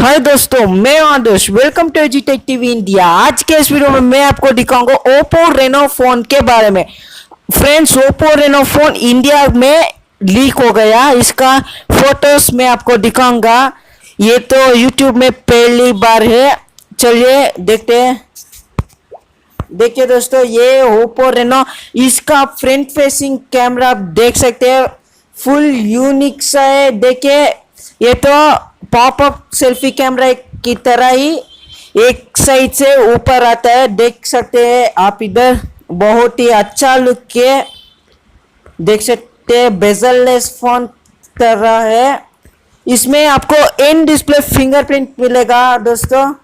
हाय दोस्तों, मैं Adarsh. Welcome to एजुटेक टीवी इंडिया। आज के इस वीडियो में मैं आपको दिखाऊंगा ओप्पो रेनो फोन के बारे में। Friends, Oppo Reno phone India में लीक हो गया। इसका फोटोज मैं आपको दिखाऊंगा। ये तो यूट्यूब में पहली बार है। चलिए देखते हैं। देखिए दोस्तों, ये ओप्पो रेनो, इसका फ्रंट फेसिंग कैमरा आप देख सकते हैं, फुल यूनिक सा है। देखिए, ये तो पॉपअप सेल्फी कैमरा की तरह ही एक साइड से ऊपर आता है। देख सकते हैं आप इधर, बहुत ही अच्छा लुक है। देख सकते हैं बेजललेस फोन तरह है। इसमें आपको इन डिस्प्ले फिंगरप्रिंट मिलेगा दोस्तों।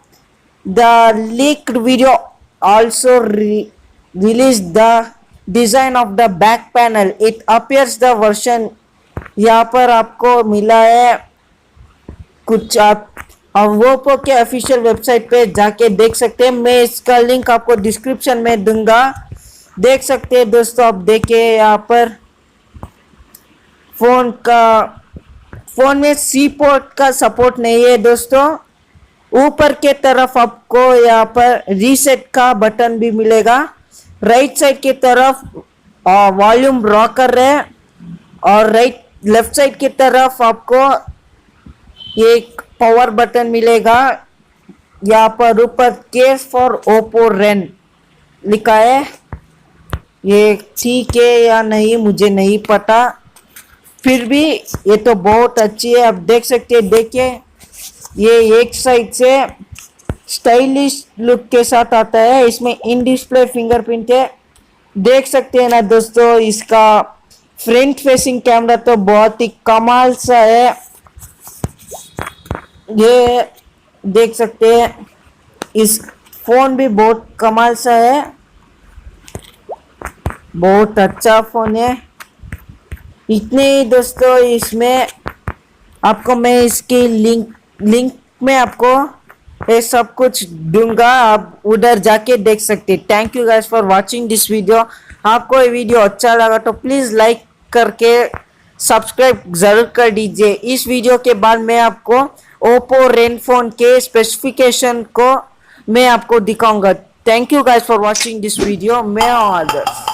The leaked video also release the design of the back panel. It appears the version यहाँ पर आपको मिला है कुछ। आप ओप्पो के ऑफिशियल वेबसाइट पे जाके देख सकते हैं। मैं इसका लिंक आपको डिस्क्रिप्शन में दूंगा। देख सकते हैं दोस्तों, आप देखिए यहाँ पर फोन में सी पोर्ट का सपोर्ट नहीं है दोस्तों। ऊपर के तरफ आपको यहाँ पर रीसेट का बटन भी मिलेगा। राइट साइड की तरफ वॉल्यूम रॉकर है और लेफ्ट साइड की तरफ आपको एक पावर बटन मिलेगा। यहाँ पर ऊपर केस फॉर ओप्पो रेन लिखा है। ये ठीक है या नहीं मुझे नहीं पता, फिर भी ये तो बहुत अच्छी है। आप देख सकते हैं। देखिए, ये एक साइड से स्टाइलिश लुक के साथ आता है। इसमें इन डिस्प्ले फिंगरप्रिंट है। देख सकते हैं ना दोस्तों, इसका फ्रंट फेसिंग कैमरा तो बहुत ही कमाल सा है। ये देख सकते हैं, इस फोन भी बहुत कमाल सा है। बहुत अच्छा फोन है। इतने ही दोस्तों, इसमें आपको मैं इसकी लिंक में आपको ये सब कुछ दूंगा। आप उधर जाके देख सकते हैं। Thank you guys for watching this video. आपको ये वीडियो अच्छा लगा तो प्लीज़ लाइक करके सब्सक्राइब ज़रूर कर दीजिए। इस वीडियो के बाद मैं आपको ओप्पो रेन फोन के स्पेसिफिकेशन को मैं आपको दिखाऊंगा। Thank you guys for watching this video. मैं आदर्श।